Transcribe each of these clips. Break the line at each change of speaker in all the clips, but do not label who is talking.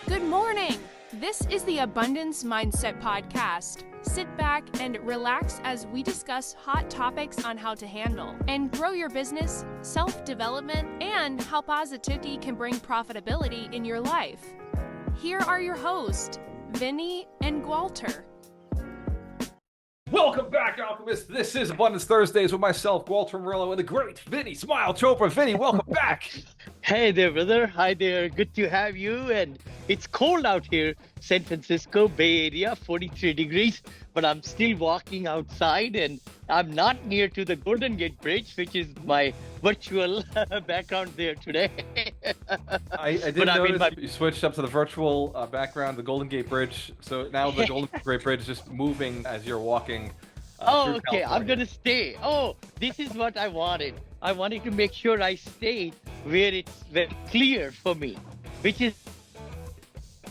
Good morning! This is the Abundance Mindset Podcast. Sit back and relax as we discuss hot topics on how to handle and grow your business, self-development, and how positivity can bring profitability in your life. Here are your hosts, Vinney and Gualter.
Welcome back, Alchemists. This is Abundance Thursdays with myself, Gualter Amarelo, and the great Vinney Chopra. Vinney, welcome back.
Hey there, brother. Hi there. Good to have you. And it's cold out here, San Francisco Bay Area, 43 degrees. But I'm still walking outside, and I'm not near to the Golden Gate Bridge, which is my virtual background there today.
I did notice you switched up to the virtual background, the Golden Gate Bridge. So now the Golden Gate Bridge is just moving as you're walking.
Oh, okay. I'm going to stay. Oh, this is what I wanted. I wanted to make sure I stay where it's very clear for me, which is...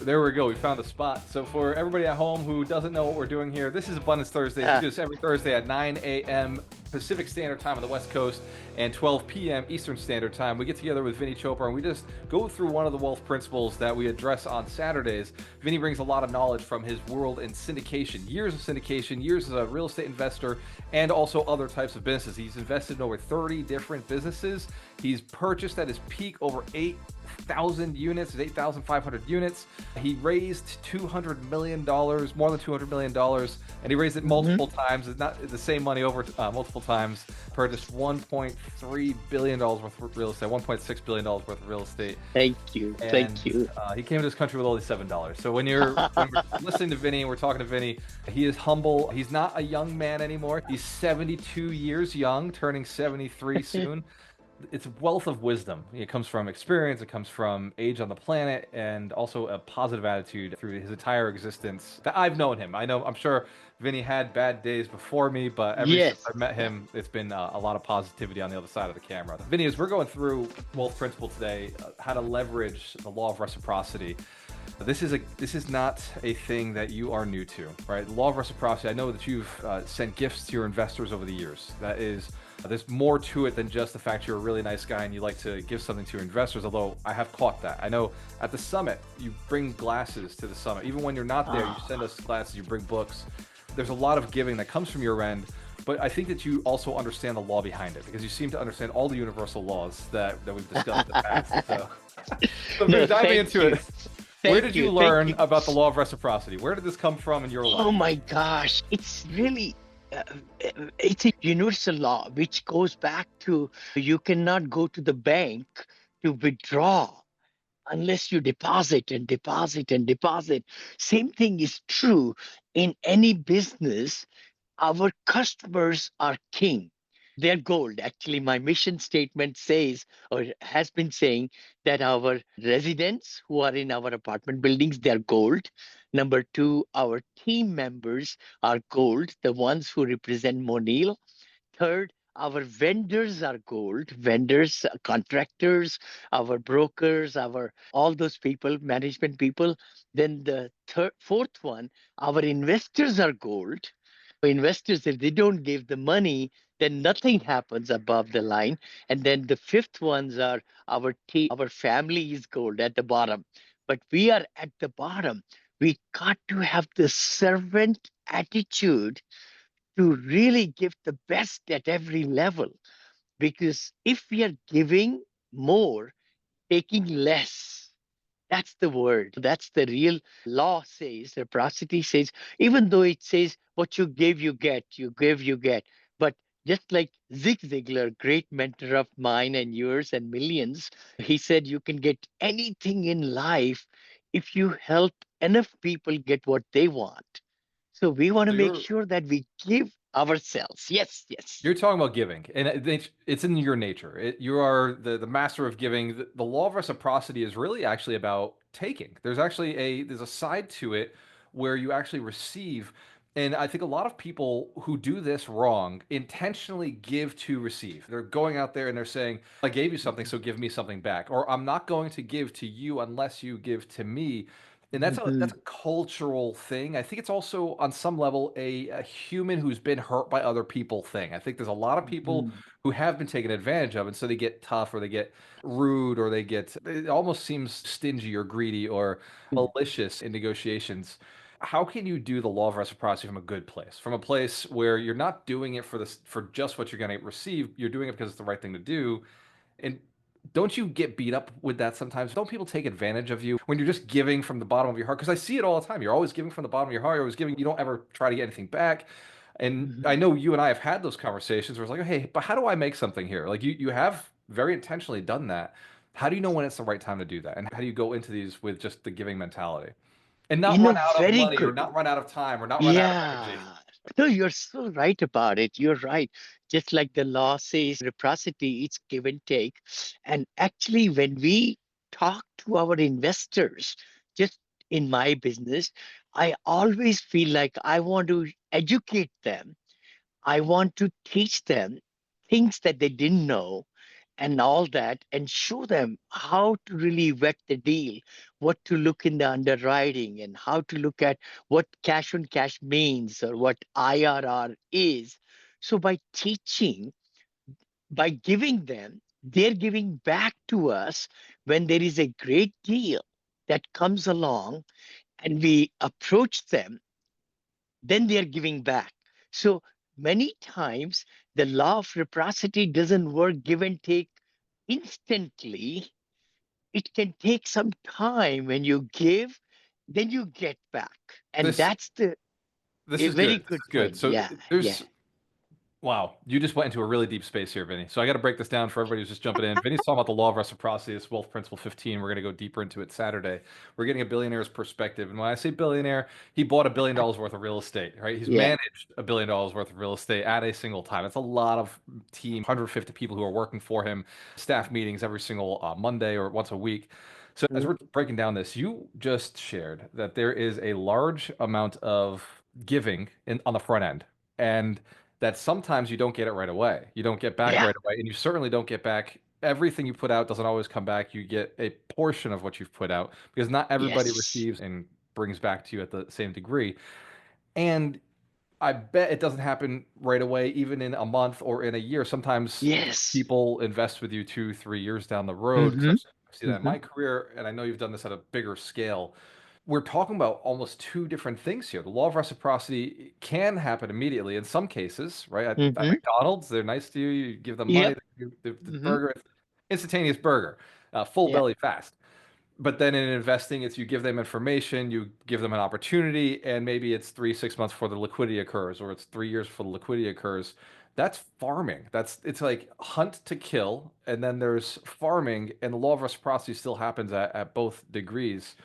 There we go. We found a spot. So for everybody at home who doesn't know what we're doing here, this is Abundance Thursdays. We do this every Thursday at 9 a.m. Pacific Standard Time on the West Coast and 12 p.m. Eastern Standard Time. We get together with Vinney Chopra and we just go through one of the wealth principles that we address on Saturdays. Vinney brings a lot of knowledge from his world in syndication, years as a real estate investor, and also other types of businesses. He's invested in over 30 different businesses. He's purchased at his peak over 8,000 units, 8,500 units. He raised $200 million, more than $200 million, and he raised it multiple times. It's not the same money over multiple times. Purchased $1.3 billion worth of real estate, $1.6 billion worth of real estate.
Thank you. Thank you.
He came to this country with only $7. So when we're listening to Vinney and we're talking to Vinney, he is humble. He's not a young man anymore. He's 72 years young, turning 73 soon. It's wealth of wisdom. It comes from experience, it comes from age on the planet, and also a positive attitude through his entire existence that I've known him. I'm sure Vinney had bad days before me, but since I've met him, it's been a lot of positivity on the other side of the camera. Vinney, as we're going through Wealth Principle today, how to leverage the law of reciprocity. This is not a thing that you are new to, right? The law of reciprocity, I know that you've sent gifts to your investors over the years. There's more to it than just the fact you're a really nice guy and you like to give something to your investors, although I have caught that. I know at the summit, you bring glasses to the summit. Even when you're not there, you send us glasses, you bring books. There's a lot of giving that comes from your end, but I think that you also understand the law behind it because you seem to understand all the universal laws that we've discussed in the past. So diving into it. Where did you learn about the law of reciprocity? Where did this come from in your life?
Oh my gosh, it's really... it's a universal law which goes back to you cannot go to the bank to withdraw unless you deposit and deposit and deposit. Same thing is true in any business. Our customers are king. They're gold. Actually, my mission statement says or has been saying that our residents who are in our apartment buildings, they're gold. Number two, our team members are gold, the ones who represent Monil. Third, our vendors are gold, vendors, contractors, our brokers, all those people, management people. Then the fourth one, our investors are gold. Investors, if they don't give the money, then nothing happens above the line. And then the fifth ones are our team, our family is gold at the bottom. But we are at the bottom. We got to have the servant attitude to really give the best at every level. Because if we are giving more, taking less, that's the word. That's the real law says. Reciprocity says, even though it says what you give, you get, you give, you get. But just like Zig Ziglar, great mentor of mine and yours and millions, he said you can get anything in life if you help enough people get what they want. So we want to make sure that we give ourselves. Yes.
You're talking about giving, and it's in your nature. You are the master of giving. The law of reciprocity is really actually about taking. There's a side to it where you actually receive. And I think a lot of people who do this wrong intentionally give to receive. They're going out there and they're saying, I gave you something, so give me something back. Or I'm not going to give to you unless you give to me. And that's a cultural thing. I think it's also on some level a human who's been hurt by other people thing. I think there's a lot of people
Mhm.
who have been taken advantage of, and so they get tough or they get rude or they get it almost seems stingy or greedy or malicious in negotiations. How can you do the law of reciprocity from a good place? From a place where you're not doing it for this for just what you're going to receive, you're doing it because it's the right thing to do, and don't you get beat up with that sometimes? Don't people take advantage of you when you're just giving from the bottom of your heart? Because I see it all the time. You're always giving from the bottom of your heart. You're always giving. You don't ever try to get anything back. And I
Mhm.
know you and I have had those conversations where it's like, hey, but how do I make something here? Like you have very intentionally done that. How do you know when it's the right time to do that? And how do you go into these with just the giving mentality and not run out of
Very
money or
good.
not run out of time or not run out of energy?
Yeah. No, you're so right about it. You're right. Just like the law says, reciprocity, it's give and take. And actually, when we talk to our investors, just in my business, I always feel like I want to educate them. I want to teach them things that they didn't know and all that, and show them how to really vet the deal, what to look in the underwriting, and how to look at what cash on cash means or what IRR is. So, by teaching, by giving them, they're giving back to us when there is a great deal that comes along and we approach them, then they are giving back. So many times the law of reciprocity doesn't work give and take instantly. It can take some time. When you give, then you get back. And
This
that's the
this
a
is good.
very
This
good
is good.
point.
So
Yeah, yeah.
there's Wow, you just went into a really deep space here, Vinny. So I got to break this down for everybody who's just jumping in. Vinny's talking about the law of reciprocity, this wealth principle 15. We're going to go deeper into it Saturday. We're getting a billionaire's perspective. And when I say billionaire, he bought $1 billion worth of real estate, right? He's
Yeah.
managed $1 billion worth of real estate at a single time. It's a lot of team, 150 people who are working for him, staff meetings every single Monday or once a week. So as
Mhm.
we're breaking down this, you just shared that there is a large amount of giving on the front end. And that sometimes you don't get it right away. You don't get back
Yeah.
right away, and you certainly don't get back everything you put out doesn't always come back. You get a portion of what you've put out because not everybody
Yes.
receives and brings back to you at the same degree. And I bet it doesn't happen right away, even in a month or in a year. Sometimes
Yes.
people invest with you 2, 3 years down the road because
Hmm.
I've seen that in
Hmm.
my career, and I know you've done this at a bigger scale. We're talking about almost two different things here. The law of reciprocity can happen immediately in some cases, right? At
Hmm.
McDonald's, they're nice to you. You give them money,
Yep.
they give you the
Hmm.
burger, instantaneous burger, full
Yeah.
belly fast. But then in investing, it's you give them information, you give them an opportunity, and maybe it's 3, 6 months before the liquidity occurs, or it's 3 years before the liquidity occurs. That's farming. It's like hunt to kill, and then there's farming, and the law of reciprocity still happens at both degrees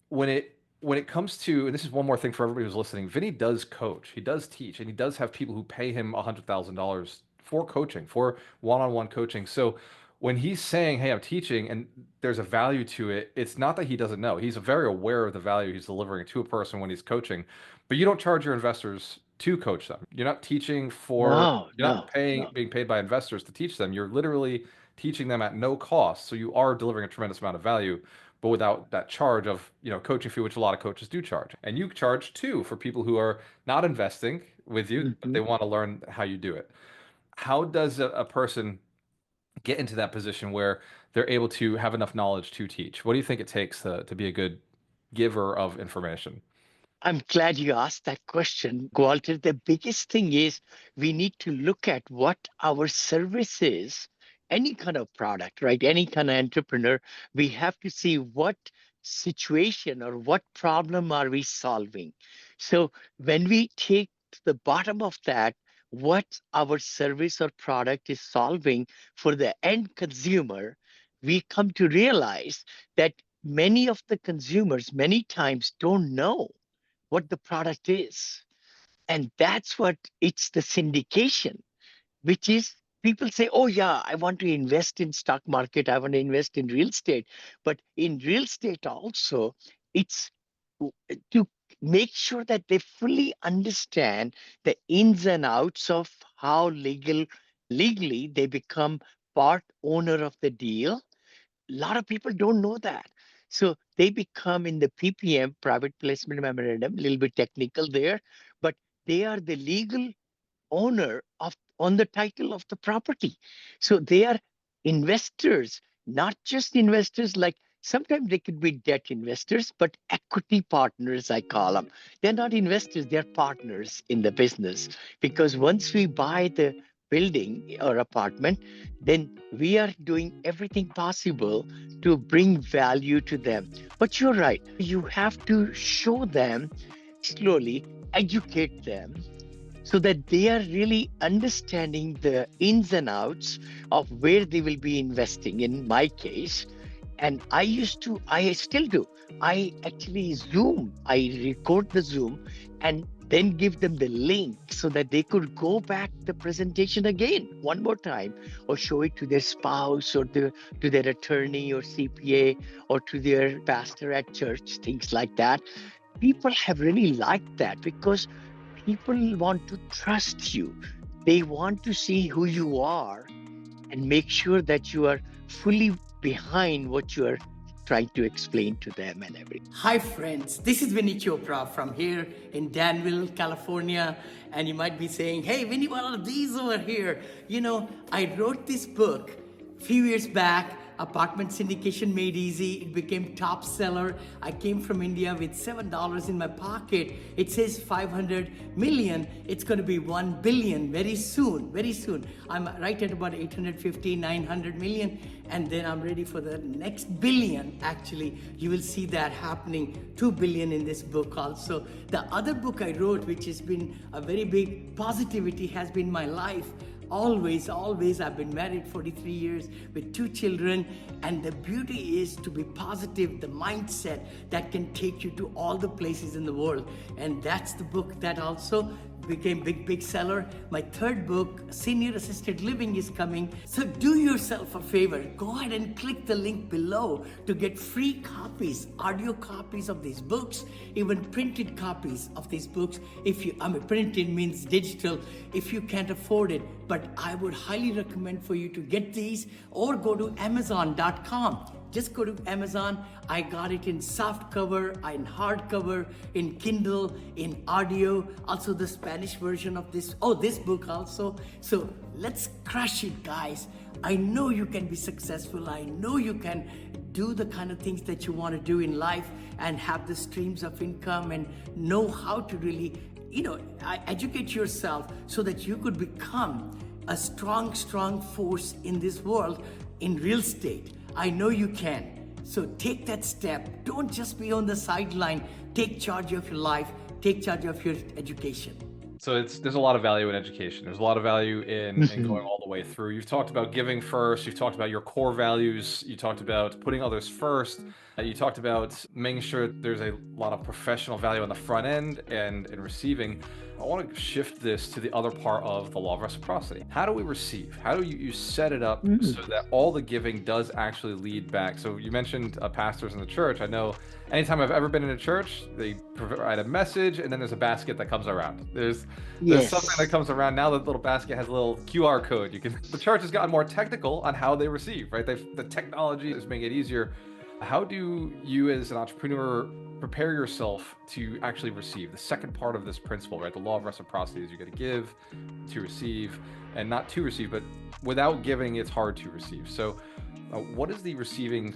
when it comes to, and this is one more thing for everybody who's listening, Vinny does coach, he does teach, and he does have people who pay him $100,000 for coaching, for one-on-one coaching. So when he's saying, "Hey, I'm teaching," and there's a value to it, it's not that he doesn't know. He's very aware of the value he's delivering to a person when he's coaching. But you don't charge your investors to coach them. You're not teaching for,
No,
you're not
no,
paying,
no.
being paid by investors to teach them. You're literally teaching them at no cost. So you are delivering a tremendous amount of value but without that charge of coaching fee, which a lot of coaches do charge. And you charge too for people who are not investing with you, but
Hmm.
they want to learn how you do it. How does a person get into that position where they're able to have enough knowledge to teach? What do you think it takes to be a good giver of information?
I'm glad you asked that question, Gualter. The biggest thing is we need to look at what our service is. Any kind of product, right? Any kind of entrepreneur, we have to see what situation or what problem are we solving. So when we take to the bottom of that, what our service or product is solving for the end consumer, we come to realize that many of the consumers many times don't know what the product is. And that's what it's the syndication, which is people say, oh yeah, I want to invest in stock market, I want to invest in real estate. But in real estate also, it's to make sure that they fully understand the ins and outs of how legally they become part owner of the deal. A lot of people don't know that. So they become in the PPM, private placement memorandum, a little bit technical there, but they are the legal owner of on the title of the property. So they are investors, not just investors like sometimes they could be debt investors, but equity partners, I call them. They're not investors, they're partners in the business. Because once we buy the building or apartment, then we are doing everything possible to bring value to them. But you're right, you have to show them slowly, educate them so that they are really understanding the ins and outs of where they will be investing. In my case, and I still do. I actually Zoom, I record the Zoom and then give them the link so that they could go back the presentation again one more time or show it to their spouse or to their attorney or CPA or to their pastor at church, things like that. People have really liked that because people want to trust you. They want to see who you are and make sure that you are fully behind what you are trying to explain to them and everything.
Hi, friends. This is Vinney Chopra from here in Danville, California. And you might be saying, hey, Vinny, what are these over here? You know, I wrote this book a few years back, Apartment Syndication Made Easy. It became top seller. I came from India with $7 in my pocket. It says 500 million. It's going to be 1 billion very soon, very soon. I'm right at about 850, 900 million. And then I'm ready for the next billion. Actually, you will see that happening, 2 billion in this book also. The other book I wrote, which has been a very big positivity, has been my life. Always, I've been married 43 years with 2 children, and the beauty is to be positive, the mindset that can take you to all the places in the world. And that's the book that also became big seller. My third book, Senior Assisted Living, is coming. So do yourself a favor, go ahead and click the link below to get free copies, audio copies of these books, even printed copies of these books. If you, printed means digital, if you can't afford it, but I would highly recommend for you to get these or go to Amazon.com. Just go to Amazon. I got it in soft cover, in hardcover, in Kindle, in audio, also the Spanish version of this book also. So let's crush it, guys. I know you can be successful. I know you can do the kind of things that you want to do in life and have the streams of income and know how to really, educate yourself so that you could become a strong force in this world in real estate. I know you can. So take that step. Don't just be on the sideline. Take charge of your life. Take charge of your education.
So there's a lot of value in education. There's a lot of value in going all the way through. You've talked about giving first. You've talked about your core values. You talked about putting others first. You talked about making sure there's a lot of professional value on the front end and in receiving. I want to shift this to the other part of the law of reciprocity. How do we receive? How do you set it up so that all the giving does actually lead back? So you mentioned pastors in the church. I know anytime I've ever been in a church, they provide a message and then there's a basket that comes around. There's something that comes around. Now the little basket has a little QR code. The church has gotten more technical on how they receive, right? The technology is making it easier. How do you as an entrepreneur prepare yourself to actually receive? The second part of this principle, right? The law of reciprocity is you got to give to receive, and not to receive, but without giving, it's hard to receive. So what does the receiving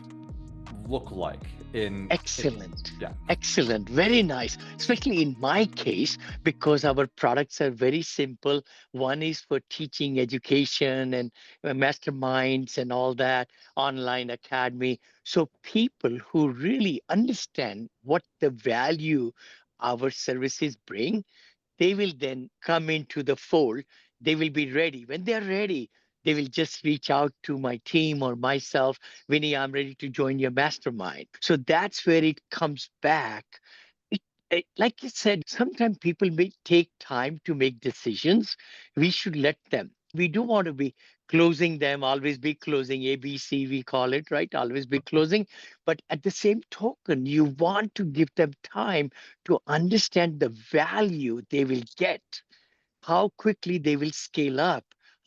look like
Excellent.
Yeah.
Excellent. Very nice. Especially in my case, because our products are very simple. One is for teaching education and masterminds and all that, online academy. So people who really understand what the value our services bring, they will then come into the fold. They will be ready. When they're ready, they will just reach out to my team or myself. Vinny, I'm ready to join your mastermind. So that's where it comes back. Like you said, sometimes people may take time to make decisions. We should let them. We do want to be closing them, always be closing, ABC, we call it, right? Always be closing. But at the same token, you want to give them time to understand the value they will get, how quickly they will scale up,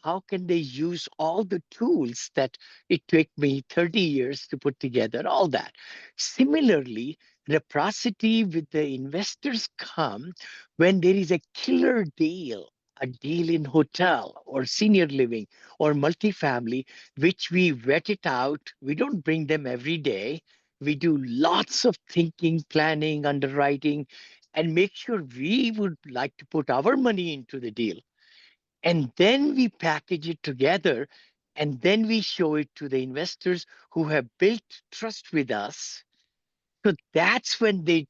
how can they use all the tools that it took me 30 years to put together, all that. Similarly, reciprocity with the investors come when there is a killer deal, a deal in hotel or senior living or multifamily, which we vet it out. We don't bring them every day. We do lots of thinking, planning, underwriting, and make sure we would like to put our money into the deal. And then we package it together, and then we show it to the investors who have built trust with us. So that's when they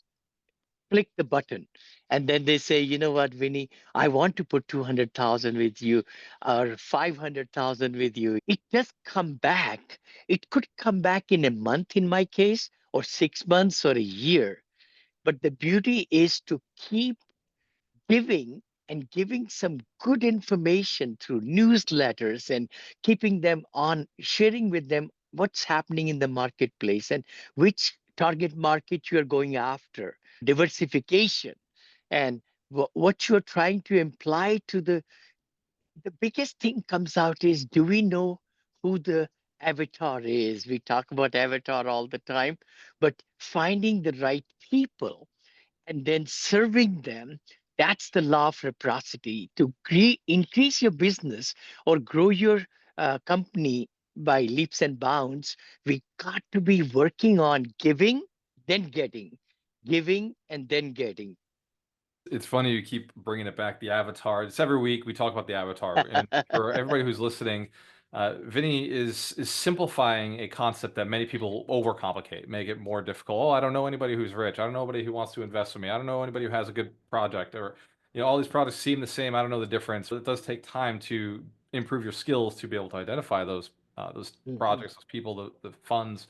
click the button. And then they say, you know what, Vinny, I want to put 200,000 with you or 500,000 with you. It does come back. It could come back in a month in my case, or 6 months or a year. But the beauty is to keep giving and giving some good information through newsletters and keeping them on, sharing with them what's happening in the marketplace and which target market you're going after, diversification, and what you're trying to imply to the biggest thing comes out is, do we know who the avatar is? We talk about avatar all the time, but finding the right people and then serving them, that's the law of reciprocity. To increase your business or grow your company by leaps and bounds, we got to be working on giving, then getting, giving, and then getting.
It's funny you keep bringing it back, the avatar. It's every week we talk about the avatar, and for everybody who's listening, Vinny is simplifying a concept that many people overcomplicate, make it more difficult. Oh, I don't know anybody who's rich. I don't know anybody who wants to invest with me. I don't know anybody who has a good project, or all these products seem the same. I don't know the difference. But it does take time to improve your skills to be able to identify those
Mhm.
projects, those people, the funds.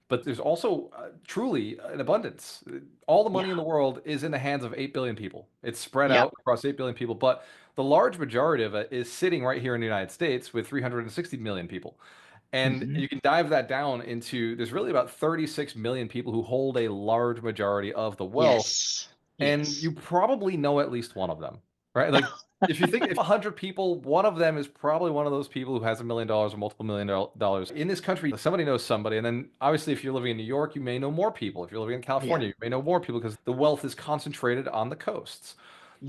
But there's also truly an abundance. All the money in
Yeah.
the world is in the hands of 8 billion people. It's spread
Yep.
out across 8 billion people, but the large majority of it is sitting right here in the United States with 360 million people. And
Mhm.
you can dive that down into there's really about 36 million people who hold a large majority of the wealth,
Yes.
and
Yes.
you probably know at least one of them, right? Like if you think if 100 people, one of them is probably one of those people who has $1 million or multiple dollars in this country. Somebody knows somebody, and then obviously if you're living in New York, you may know more people. If you're living in
Yeah.
California, you may know more people because the wealth is concentrated on the coasts.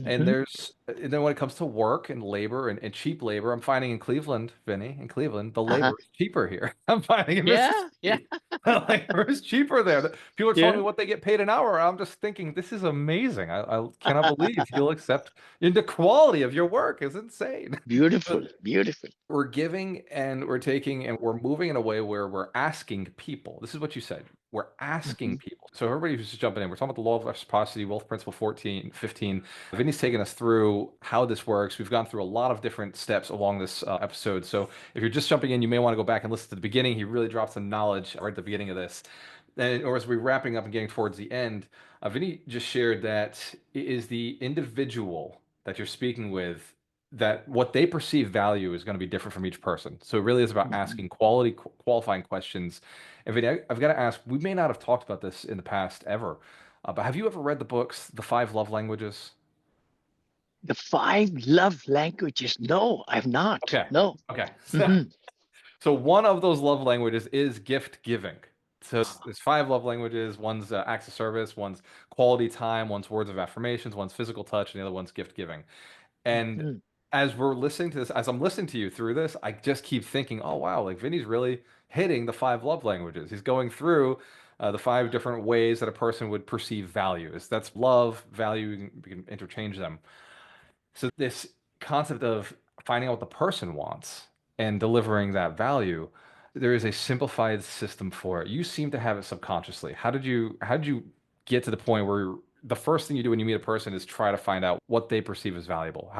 And
Mhm.
then when it comes to work and labor and cheap labor, I'm finding in Cleveland, Vinny, in Cleveland, the
Uh-huh.
labor is cheaper here. I'm finding in
Yeah. Yeah.
Mississippi, the labor is cheaper there. People are telling
Yeah.
me what they get paid an hour. I'm just thinking, this is amazing. I cannot believe you'll accept, and the quality of your work is insane.
Beautiful. Beautiful.
We're giving and we're taking and we're moving in a way where we're asking people. This is what you said. We're asking
Mhm.
people. So everybody who's just jumping in, we're talking about the law of reciprocity, wealth principle 14, 15. Vinny's taken us through how this works. We've gone through a lot of different steps along this episode. So if you're just jumping in, you may want to go back and listen to the beginning. He really drops some knowledge right at the beginning of this. And or as we're wrapping up and getting towards the end, Vinny just shared that it is the individual that you're speaking with that what they perceive value is going to be different from each person. So it really is about
Mhm.
asking qualifying questions. And Vinny, I've got to ask, we may not have talked about this in the past ever, but have you ever read the books, The Five Love Languages?
The five love languages. No, I've not.
Okay.
No.
Okay.
Hmm.
So one of those love languages is gift giving. So
Ah.
there's five love languages. One's acts of service, one's quality time, one's words of affirmations, one's physical touch, and the other one's gift giving. And
Mhm.
as we're listening to this, as I'm listening to you through this, I just keep thinking, oh wow, like Vinny's really hitting the five love languages. He's going through the five different ways that a person would perceive values. That's love, value, we can interchange them. So this concept of finding out what the person wants and delivering that value, there is a simplified system for it. You seem to have it subconsciously. How did you get to the point where the first thing you do when you meet a person is try to find out what they perceive as valuable?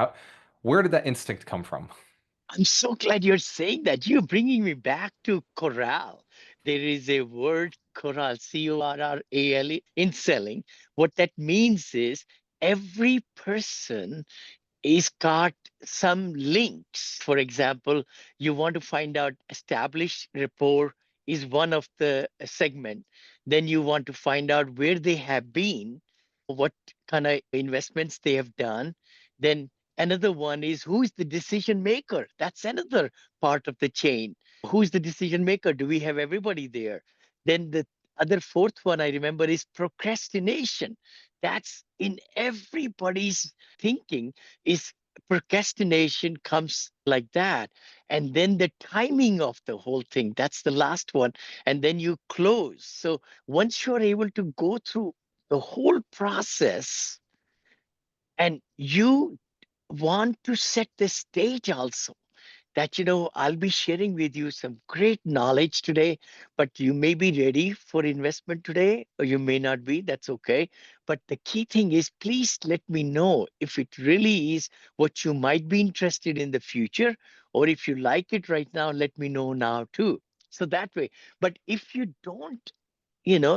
Where did that instinct come from?
I'm so glad you're saying that. You're bringing me back to corral. There is a word corral, Corral, in selling. What that means is every person is got some links. For example, you want to find out established rapport is one of the segment. Then you want to find out where they have been, what kind of investments they have done. Then Another one is who is the decision maker? That's another part of the chain. Who is the decision maker? Do we have everybody there? Then the other fourth one I remember is procrastination. That's in everybody's thinking is procrastination comes like that. And then the timing of the whole thing, that's the last one. And then you close. So once you're able to go through the whole process and you want to set the stage also that I'll be sharing with you some great knowledge today, but you may be ready for investment today or you may not be. That's okay. But the key thing is please let me know if it really is what you might be interested in the future, or if you like it right now, let me know now too. So that way. But if you don't,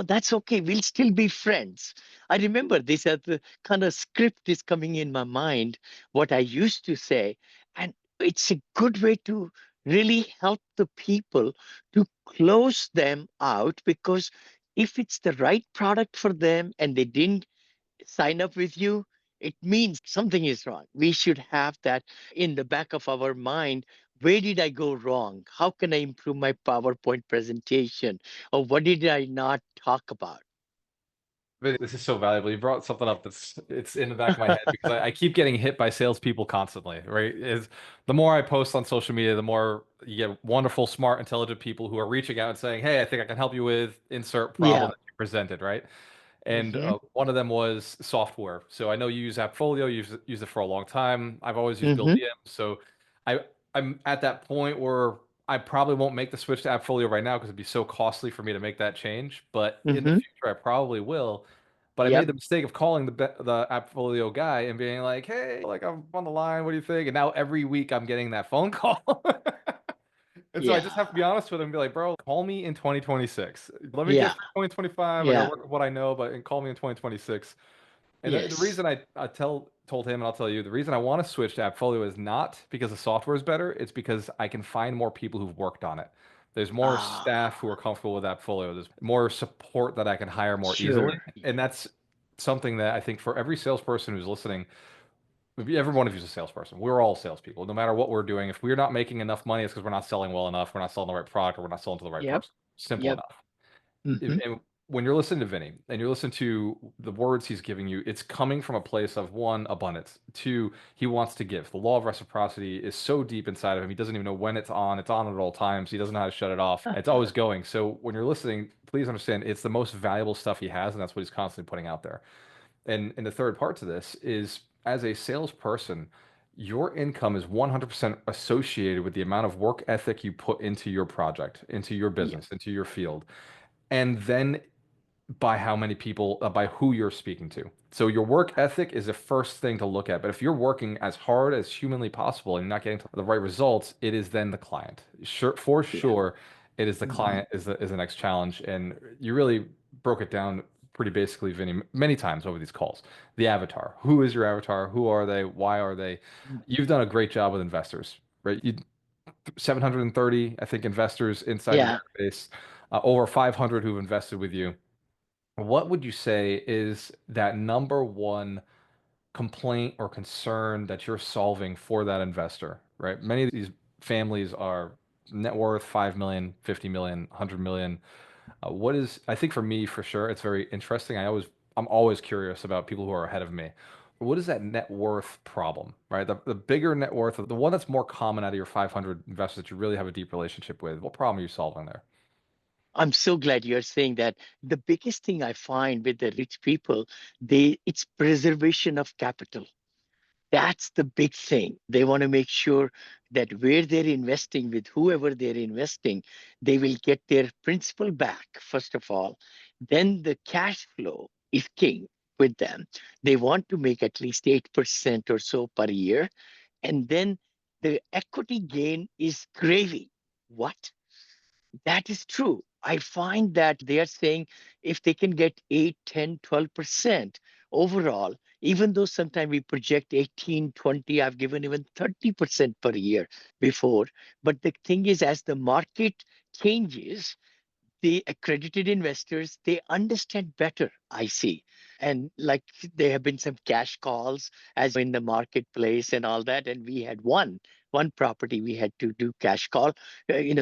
that's okay. We'll still be friends. I remember this as the kind of script is coming in my mind, what I used to say. And it's a good way to really help the people to close them out, because if it's the right product for them and they didn't sign up with you, it means something is wrong. We should have that in the back of our mind. Where did I go wrong? How can I improve my PowerPoint presentation? Or what did I not talk about?
This is so valuable. You brought something up it's in the back of my head because I keep getting hit by salespeople constantly, right? Is the more I post on social media, the more you get wonderful, smart, intelligent people who are reaching out and saying, "Hey, I think I can help you with insert problem
Yeah.
that you presented," right? And
Mm-hmm.
one of them was software. So I know you use Appfolio, used it for a long time. I've always used
Mm-hmm.
Buildium. So I I'm at that point where I probably won't make the switch to Appfolio right now because it'd be so costly for me to make that change. But in the
Mm-hmm.
future, I probably will. But I made
Yep.
the mistake of calling the Appfolio guy and being like, "Hey, like I'm on the line. What do you think?" And now every week I'm getting that phone call. And so I just
Yeah.
have to be honest with him and be like, bro, call me in 2026. Let me get
Yeah.
through 2025. I gotta
Yeah.
work with what I know, but and call me in 2026. And the
Yes.
reason I told him and I'll tell you, the reason I want to switch to Appfolio is not because the software is better, it's because I can find more people who've worked on it. There's more
Ah,
staff who are comfortable with Appfolio. There's more support that I can hire more easily.
sure.
And that's something that I think for every salesperson who's listening, every one of you is a salesperson. We're all salespeople. No matter what we're doing, if we're not making enough money, it's because we're not selling well enough, we're not selling the right product, or we're not selling to the right
Yep.
person. Simple
Yep.
enough.
Mm-hmm.
And when you're listening to Vinny and you're listening to the words he's giving you, it's coming from a place of one, abundance. Two, he wants to give. The law of reciprocity is so deep inside of him. He doesn't even know when it's on. It's on at all times. He doesn't know how to shut it off. It's always going. So when you're listening, please understand it's the most valuable stuff he has, and that's what he's constantly putting out there. And the third part to this is as a salesperson, your income is 100% associated with the amount of work ethic you put into your project, into your
Yep.
business, into your field. And then by how many people, by who you're speaking to. So your work ethic is the first thing to look at. But if you're working as hard as humanly possible and you're not getting to the right results, it is then the client. Sure, for
Yeah.
sure, it is the
Mm-hmm.
client is the next challenge. And you really broke it down pretty basically, Vinny, many times over these calls. The avatar. Who is your avatar? Who are they? Why are they? You've done a great job with investors, right? You 730, I think, investors inside your
Yeah.
database, over 500 who've invested with you. What would you say is that number one complaint or concern that you're solving for that investor, right? Many of these families are net worth 5 million, 50 million, 100 million. What is, I think for me, for sure, it's very interesting. I'm always curious about people who are ahead of me. What is that net worth problem, right? The bigger net worth, the one that's more common out of your 500 investors that you really have a deep relationship with. What problem are you solving there?
I'm so glad you're saying that. The biggest thing I find with the rich people, it's preservation of capital. That's the big thing. They want to make sure that where they're investing with whoever they're investing, they will get their principal back, first of all. Then the cash flow is king with them. They want to make at least 8% or so per year. And then the equity gain is gravy. What? That is true. I find that they are saying if they can get 8, 10, 12% overall, even though sometimes we project 18, 20, I've given even 30% per year before. But the thing is, as the market changes, the accredited investors, they understand better, I see. And like there have been some cash calls as in the marketplace and all that. And we had one property we had to do cash call,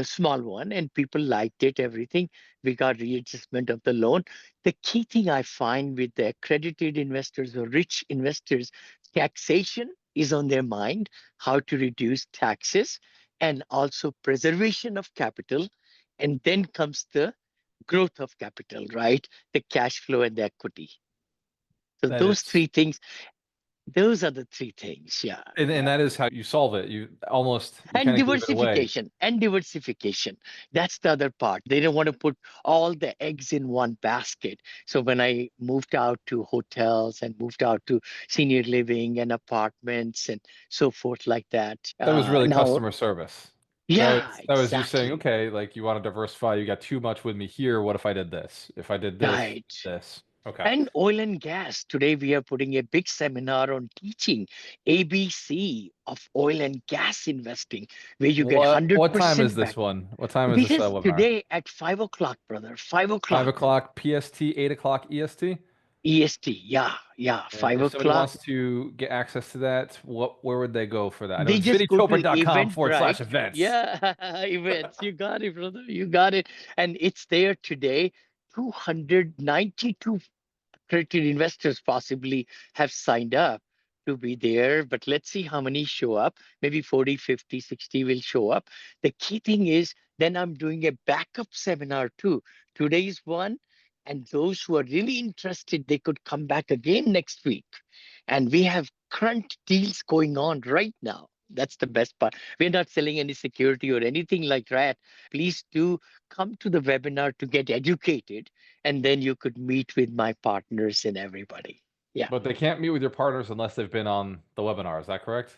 small one, and people liked it, everything. We got readjustment of the loan. The key thing I find with the accredited investors or rich investors, taxation is on their mind, how to reduce taxes, and also preservation of capital. And then comes the growth of capital, right? The cash flow and the equity. So
That is,
those are the three things. Yeah.
and that is how you solve it. You
And
kind of give it away.
diversification. That's the other part. They don't want to put all the eggs in one basket. So when I moved out to hotels and moved out to senior living and apartments and so forth like that.
That was really
Now,
customer service.
yeah,
That was you saying,
exactly.
okay, like you want to diversify, you got too much with me here. What if I did this? If I did this,
Right.
this. Okay.
And oil and gas. Today we are putting a big seminar on teaching ABC of oil and gas investing, where you get
What time is
100%
this
back.
one? What time is
This
this
is
webinar?
today at 5 o'clock, brother. 5 o'clock
5 o'clock PST, 8 o'clock EST.
EST. Yeah,
And
five
if somebody
o'clock.
wants to get access to that, where would they go for that? I know
They
it's
just go to
vinnychopra.com/events.
Yeah, events. You got it, brother. You got it. And it's there today. 292 accredited investors possibly have signed up to be there, but let's see how many show up. Maybe 40, 50, 60 will show up. The key thing is then I'm doing a backup seminar too. Today's one, and those who are really interested, they could come back again next week. And we have current deals going on right now. That's the best part. We're not selling any security or anything like that. Please do come to the webinar to get educated, and then you could meet with my partners and everybody. Yeah,
But they can't meet with your partners unless they've been on the webinar. Is that correct?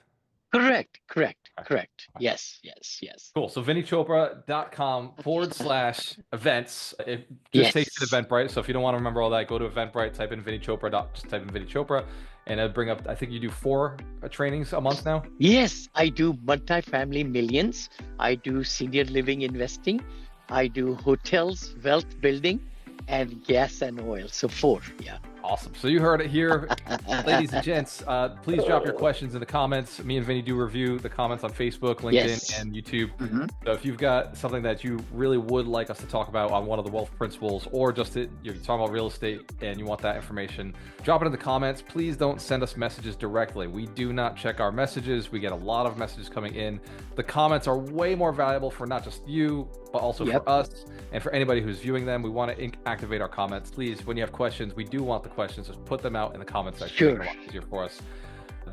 correct.
Okay. Okay.
Yes.
Cool. So vinnychopra.com/events. It just takes you to
Yes.
Eventbrite. So if you don't want to remember all that, go to Eventbrite, type in Vinney Chopra. Just type in Vinney Chopra, and it'll bring up. I think you do 4 trainings a month now.
Yes, I do multifamily millions. I do senior living investing. I do hotels, wealth building, and gas and oil. So 4. Yeah.
Awesome. So you heard it here, ladies and gents. Please drop your questions in the comments. Me and Vinny do review the comments on Facebook, LinkedIn,
Yes.
and YouTube.
Mhm.
So if you've got something that you really would like us to talk about on one of the wealth principles, or just you're talking about real estate and you want that information, drop it in the comments. Please don't send us messages directly. We do not check our messages. We get a lot of messages coming in. The comments are way more valuable for not just you, but also for us and for anybody who's viewing them. We want to activate our comments. Please, when you have questions, we do want the questions. Just put them out in the comment section.
Sure.
Make it a lot easier for us.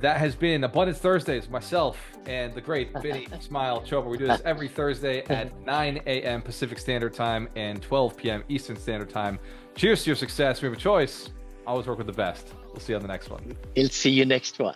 That has been Abundance Thursdays, myself and the great Vinney Smile Chopra. We do this every Thursday at 9 a.m. Pacific Standard Time and 12 p.m. Eastern Standard Time. Cheers to your success. We have a choice. Always work with the best. We'll see you on the next one.
We'll see you next one.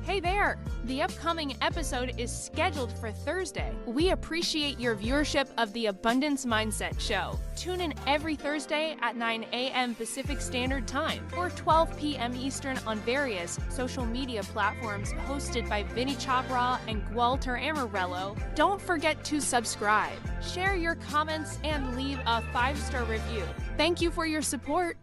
Hey there! The upcoming episode is scheduled for Thursday. We appreciate your viewership of the Abundance Mindset Show. Tune in every Thursday at 9 a.m. Pacific Standard Time or 12 p.m. Eastern on various social media platforms hosted by Vinney Chopra and Gualter Amarelo. Don't forget to subscribe, share your comments, and leave a 5-star review. Thank you for your support.